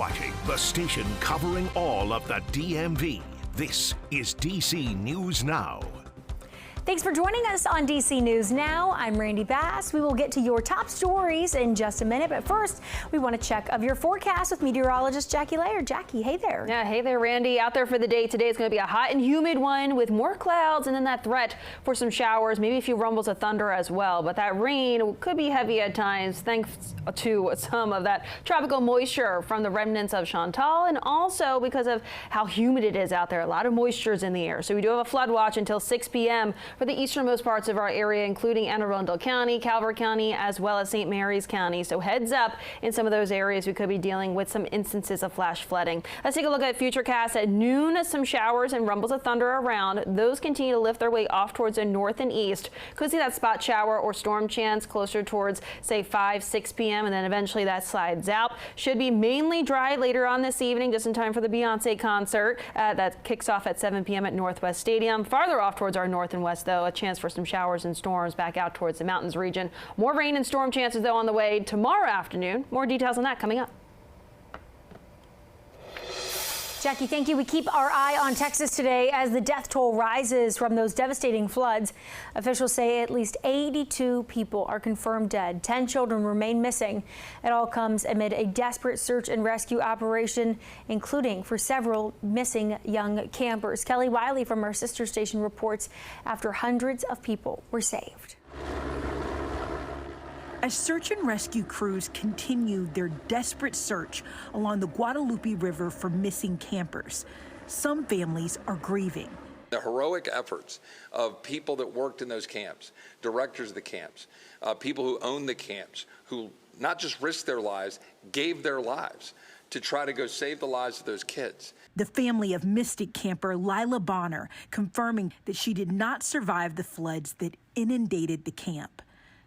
watching the station covering all of the DMV. This is DC News Now. Thanks for joining us on DC News Now. I'm Randy Bass. We will get to your top stories in just a minute, but first we want to check of your forecast with meteorologist Jackie Layer. Jackie, hey there. Yeah, hey there, Randy. Out there for the day today is going to be a hot and humid one with more clouds and then that threat for some showers, maybe a few rumbles of thunder as well. But that rain could be heavy at times thanks to some of that tropical moisture from the remnants of Chantal, and also because of how humid it is out there. A lot of moisture is in the air. So we do have a flood watch until 6 p.m. for the easternmost parts of our area, including Anne Arundel County, Calvert County, as well as St. Mary's County. So heads up in some of those areas. We could be dealing with some instances of flash flooding. Let's take a look at Futurecast at noon. Some showers and rumbles of thunder around. Those continue to lift their way off towards the north and east. Could see that spot shower or storm chance closer towards, say, 6 p.m. and then eventually that slides out. Should be mainly dry later on this evening, just in time for the Beyonce concert that kicks off at 7 p.m. at Northwest Stadium. Farther off towards our north and west, though, a chance for some showers and storms back out towards the mountains region. More rain and storm chances, though, on the way tomorrow afternoon. More details on that coming up. Jackie, thank you. We keep our eye on Texas today as the death toll rises from those devastating floods. Officials say at least 82 people are confirmed dead. 10 children remain missing. It all comes amid a desperate search and rescue operation, including for several missing young campers. Kelly Wiley from our sister station reports after hundreds of people were saved. As search and rescue crews continue their desperate search along the Guadalupe River for missing campers, some families are grieving. The heroic efforts of people that worked in those camps, directors of the camps, people who owned the camps, who not just risked their lives, gave their lives to try to go save the lives of those kids. The family of Mystic camper Lila Bonner confirming that she did not survive the floods that inundated the camp,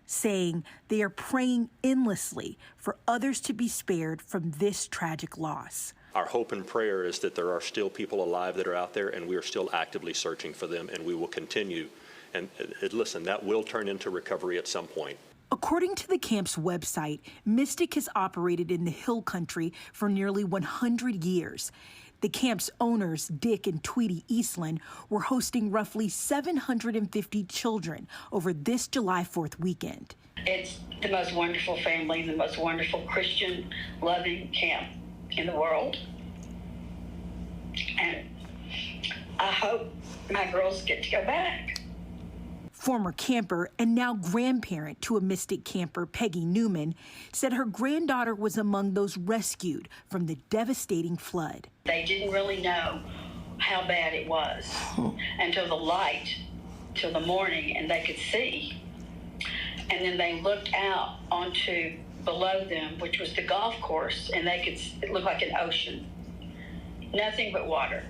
saying they are praying endlessly for others to be spared from this tragic loss. Our hope and prayer is that there are still people alive that are out there, and we are still actively searching for them, and we will continue. And listen, that will turn into recovery at some point. According to the camp's website, Mystic has operated in the Hill Country for nearly 100 years. The camp's owners, Dick and Tweety Eastland, were hosting roughly 750 children over this July 4th weekend. It's the most wonderful family, the most wonderful Christian loving camp in the world. And I hope my girls get to go back. Former camper and now grandparent to a Mystic camper, Peggy Newman, said her granddaughter was among those rescued from the devastating flood. They didn't really know how bad it was until the light, till the morning, and they could see. And then they looked out onto below them, which was the golf course, and it looked like an ocean. Nothing but water.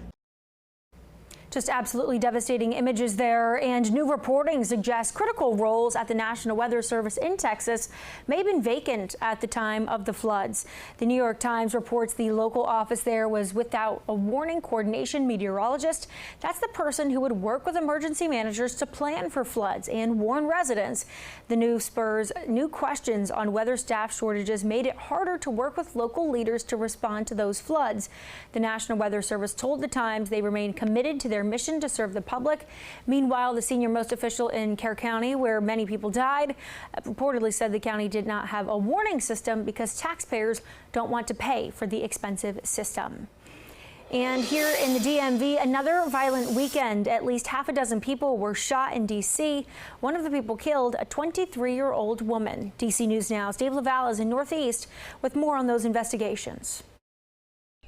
Just absolutely devastating images there, and new reporting suggests critical roles at the National Weather Service in Texas may have been vacant at the time of the floods. The New York Times reports the local office there was without a warning coordination meteorologist. That's the person who would work with emergency managers to plan for floods and warn residents. The news spurs new questions on whether staff shortages made it harder to work with local leaders to respond to those floods. The National Weather Service told the Times they remain committed to their mission to serve the public. Meanwhile, the senior-most official in Kerr County, where many people died, reportedly said the county did not have a warning system because taxpayers don't want to pay for the expensive system. And here in the DMV, another violent weekend. At least half a dozen people were shot in D.C. One of the people killed, a 23-year-old woman. DC News Now's Dave LaValle is in Northeast with more on those investigations.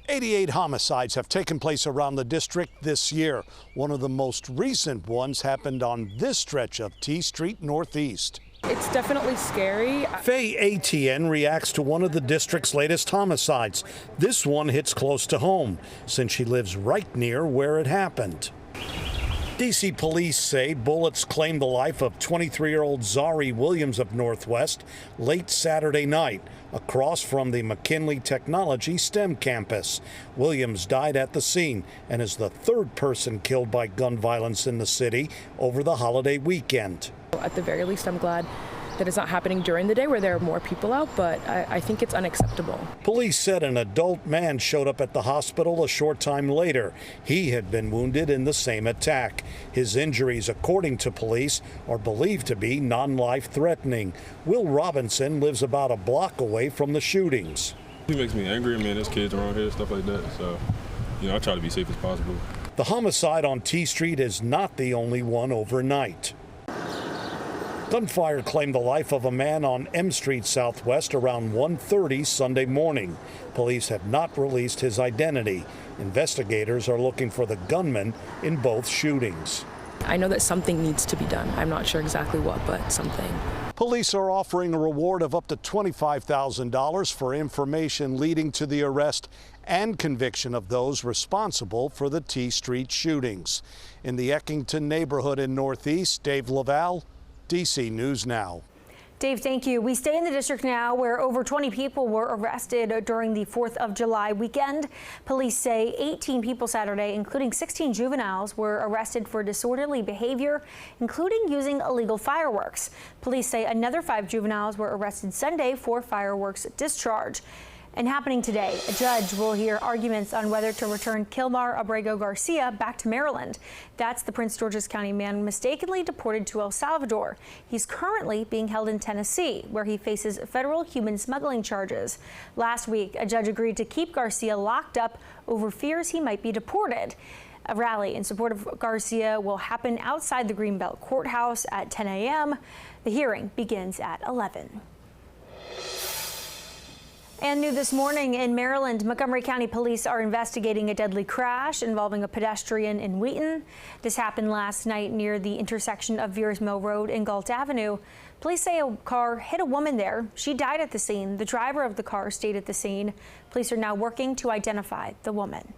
88 homicides have taken place around the district this year. One of the most recent ones happened on this stretch of T Street Northeast. It's definitely scary. Faye Etienne reacts to one of the district's latest homicides. This one hits close to home, since she lives right near where it happened. D.C. police say bullets claimed the life of 23-year-old Zari Williams of Northwest late Saturday night across from the McKinley Technology STEM campus. Williams died at the scene and is the third person killed by gun violence in the city over the holiday weekend. At the very least, I'm glad that it's not happening during the day where there are more people out, but I think it's unacceptable. Police said an adult man showed up at the hospital a short time later. He had been wounded in the same attack. His injuries, according to police, are believed to be non-life threatening. Will Robinson lives about a block away from the shootings. He makes me angry. I mean, there's kids around here, stuff like that. So, I try to be safe as possible. The homicide on T Street is not the only one overnight. Gunfire claimed the life of a man on M Street Southwest around 1:30 Sunday morning. Police have not released his identity. Investigators are looking for the gunman in both shootings. I know that something needs to be done. I'm not sure exactly what, but something. Police are offering a reward of up to $25,000 for information leading to the arrest and conviction of those responsible for the T Street shootings. In the Eckington neighborhood in Northeast, Dave Laval, DC News Now. Dave, thank you. We stay in the district now where over 20 people were arrested during the 4th of July weekend. Police say 18 people Saturday, including 16 juveniles, were arrested for disorderly behavior, including using illegal fireworks. Police say another 5 juveniles were arrested Sunday for fireworks discharge. And happening today, a judge will hear arguments on whether to return Kilmar Abrego Garcia back to Maryland. That's the Prince George's County man mistakenly deported to El Salvador. He's currently being held in Tennessee, where he faces federal human smuggling charges. Last week, a judge agreed to keep Garcia locked up over fears he might be deported. A rally in support of Garcia will happen outside the Greenbelt Courthouse at 10 a.m. The hearing begins at 11. And new this morning in Maryland, Montgomery County Police are investigating a deadly crash involving a pedestrian in Wheaton. This happened last night near the intersection of Veers Mill Road and Galt Avenue. Police say a car hit a woman there. She died at the scene. The driver of the car stayed at the scene. Police are now working to identify the woman.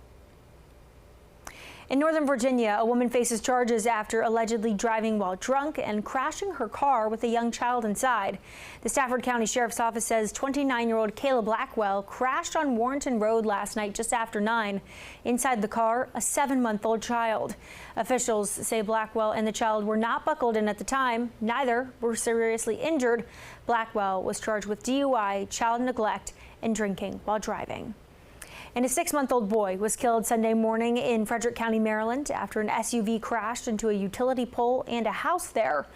In Northern Virginia, a woman faces charges after allegedly driving while drunk and crashing her car with a young child inside. The Stafford County Sheriff's Office says 29-year-old Kayla Blackwell crashed on Warrenton Road last night just after 9. Inside the car, a 7-month-old child. Officials say Blackwell and the child were not buckled in at the time. Neither were seriously injured. Blackwell was charged with DUI, child neglect, and drinking while driving. And a 6-month-old boy was killed Sunday morning in Frederick County, Maryland, after an SUV crashed into a utility pole and a house there.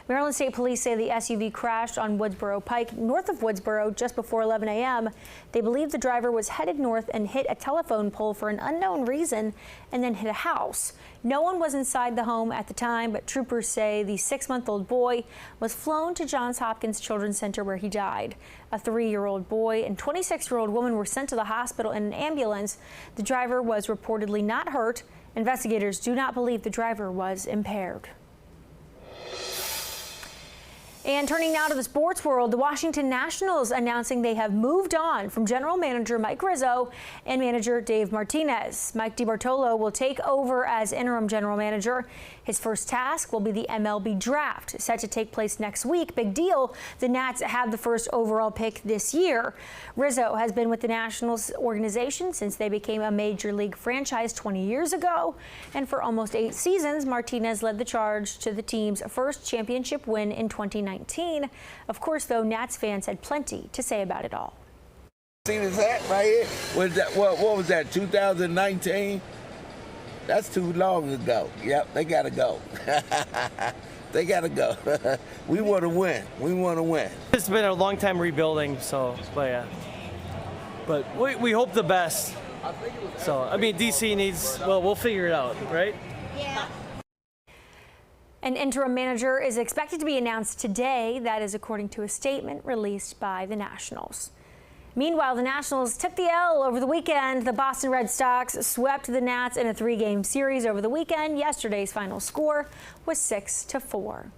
Maryland State Police say the SUV crashed on Woodsboro Pike, north of Woodsboro, just before 11 a.m. They believe the driver was headed north and hit a telephone pole for an unknown reason and then hit a house. No one was inside the home at the time, but troopers say the 6-month-old boy was flown to Johns Hopkins Children's Center where he died. A 3-year-old boy and 26-year-old woman were sent to the hospital in an ambulance. The driver was reportedly not hurt. Investigators do not believe the driver was impaired. And turning now to the sports world, the Washington Nationals announcing they have moved on from general manager Mike Rizzo and manager Dave Martinez. Mike DiBartolo will take over as interim general manager. His first task will be the MLB draft, set to take place next week. Big deal. The Nats have the first overall pick this year. Rizzo has been with the Nationals organization since they became a major league franchise 20 years ago. And for almost 8 seasons, Martinez led the charge to the team's first championship win in 2019. Of course, though, Nats fans had plenty to say about it all. See this hat right here? What was that, 2019? That's too long ago. Yep, they got to go. They got to go. We want to win. We want to win. It's been a long time rebuilding, so, but yeah. But we hope the best. So, I mean, DC needs, well, we'll figure it out, right? Yeah. An interim manager is expected to be announced today. That is according to a statement released by the Nationals. Meanwhile, the Nationals took the L over the weekend. The Boston Red Sox swept the Nats in a 3-game series over the weekend. Yesterday's final score was 6-4.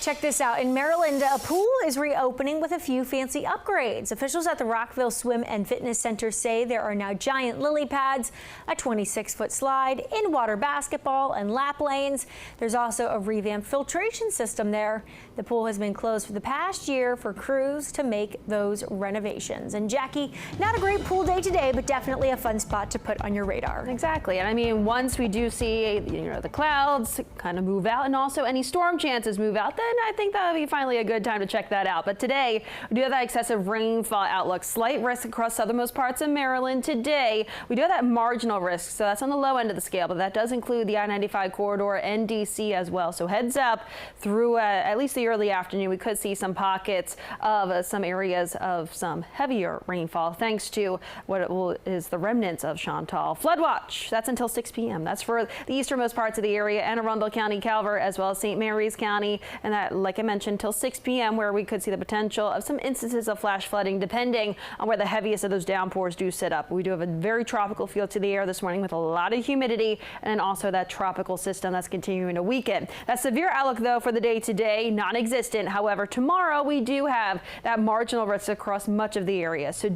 Check this out. In Maryland, a pool is reopening with a few fancy upgrades. Officials at the Rockville Swim and Fitness Center say there are now giant lily pads, a 26-foot slide, in-water basketball, and lap lanes. There's also a revamped filtration system there. The pool has been closed for the past year for crews to make those renovations. And Jackie, not a great pool day today, but definitely a fun spot to put on your radar. Exactly. And I mean, once we do see, the clouds kind of move out and also any storm chances move out, then I think that'll be finally a good time to check that out. But today, we do have that excessive rainfall outlook. Slight risk across southernmost parts of Maryland today. We do have that marginal risk, so that's on the low end of the scale, but that does include the I-95 corridor and D.C. as well. So heads up through at least the early afternoon. We could see some pockets of some areas of some heavier rainfall thanks to what is the remnants of Chantal. Flood watch, that's until 6 p.m. That's for the easternmost parts of the area, Anne Arundel County, Calvert, as well as St. Mary's County. And that, like I mentioned, till 6 p.m. where we could see the potential of some instances of flash flooding depending on where the heaviest of those downpours do sit up. We do have a very tropical feel to the air this morning with a lot of humidity and also that tropical system that's continuing to weaken. That severe outlook, though, for the day today, non-existent. However, tomorrow we do have that marginal risk across much of the area. So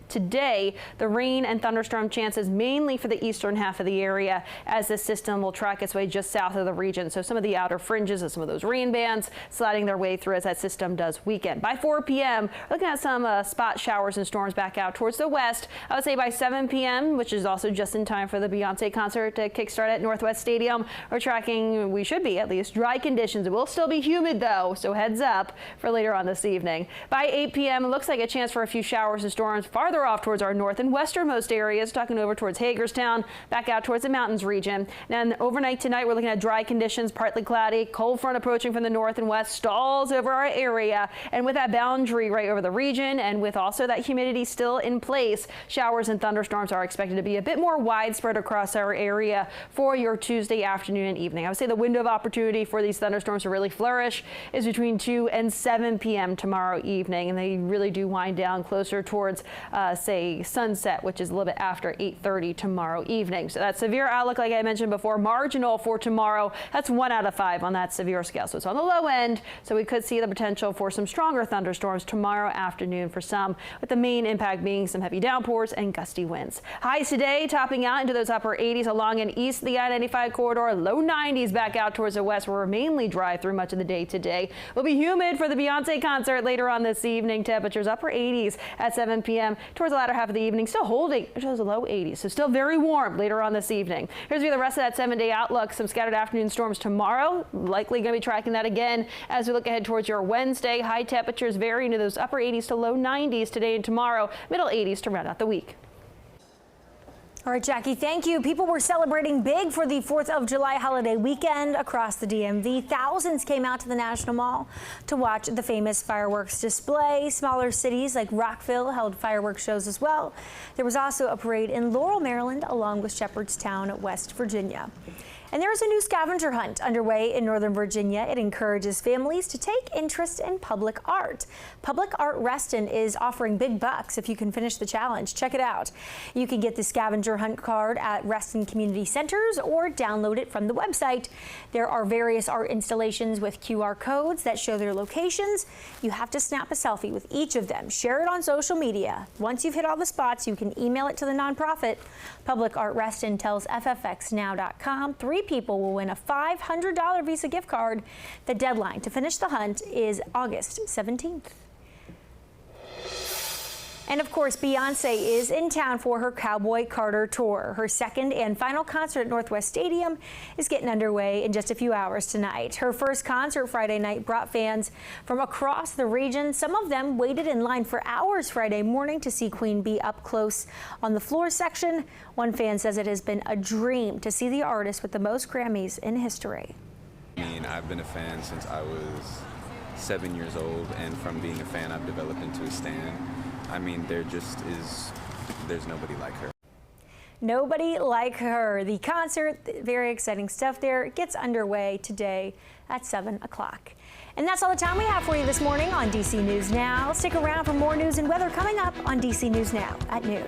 today, the rain and thunderstorm chances mainly for the eastern half of the area as this system will track its way just south of the region. So some of the outer fringes of some of those rain bands sliding their way through as that system does weaken. By 4 p.m., looking at some spot showers and storms back out towards the west. I would say by 7 p.m., which is also just in time for the Beyonce concert to kickstart at Northwest Stadium, we're tracking, we should be at least, dry conditions. It will still be humid, though, so heads up for later on this evening. By 8 p.m., it looks like a chance for a few showers and storms farther off towards our north and westernmost areas, talking over towards Hagerstown, back out towards the mountains region. And overnight tonight, we're looking at dry conditions, partly cloudy, cold front approaching from the north and west, stalls over our area. And with that boundary right over the region and with also that humidity still in place, showers and thunderstorms are expected to be a bit more widespread across our area for your Tuesday afternoon and evening. I would say the window of opportunity for these thunderstorms to really flourish is between 2 and 7 p.m. tomorrow evening. And they really do wind down closer towards, say, sunset, which is a little bit after 8:30 tomorrow evening. So that severe outlook, like I mentioned before, marginal for tomorrow. That's 1 out of 5 on that severe scale. So it's on the low end. So we could see the potential for some stronger thunderstorms tomorrow afternoon for some, with the main impact being some heavy downpours and gusty winds. Highs today topping out into those upper 80s along and east of the I-95 corridor. Low 90s back out towards the west, where we're mainly dry through much of the day today. Will be humid for the Beyonce concert later on this evening. Temperatures upper 80s at 7 p.m. towards the latter half of the evening, still holding those low 80s, so still very warm later on this evening. Here's the rest of that 7-day outlook. Some scattered afternoon storms tomorrow, likely going to be tracking that again as we look ahead towards your Wednesday. High temperatures varying to those upper 80s to low 90s today and tomorrow, middle 80s to round out the week. All right, Jackie, thank you. People were celebrating big for the 4th of July holiday weekend across the DMV. Thousands came out to the National Mall to watch the famous fireworks display. Smaller cities like Rockville held fireworks shows as well. There was also a parade in Laurel, Maryland, along with Shepherdstown, West Virginia. And there is a new scavenger hunt underway in Northern Virginia. It encourages families to take interest in public art. Public Art Reston is offering big bucks if you can finish the challenge. Check it out. You can get the scavenger hunt card at Reston Community Centers or download it from the website. There are various art installations with QR codes that show their locations. You have to snap a selfie with each of them. Share it on social media. Once you've hit all the spots, you can email it to the nonprofit. Public Art Reston tells ffxnow.com 3 people will win a $500 Visa gift card. The deadline to finish the hunt is August 17th. And of course, Beyonce is in town for her Cowboy Carter tour. Her second and final concert at Northwest Stadium is getting underway in just a few hours tonight. Her first concert Friday night brought fans from across the region. Some of them waited in line for hours Friday morning to see Queen Bee up close on the floor section. One fan says it has been a dream to see the artist with the most Grammys in history. I mean, I've been a fan since I was 7 years old, and from being a fan, I've developed into a stan. I mean, there's nobody like her. Nobody like her. The concert, very exciting stuff there, gets underway today at 7 o'clock. And that's all the time we have for you this morning on DC News Now. Stick around for more news and weather coming up on DC News Now at noon.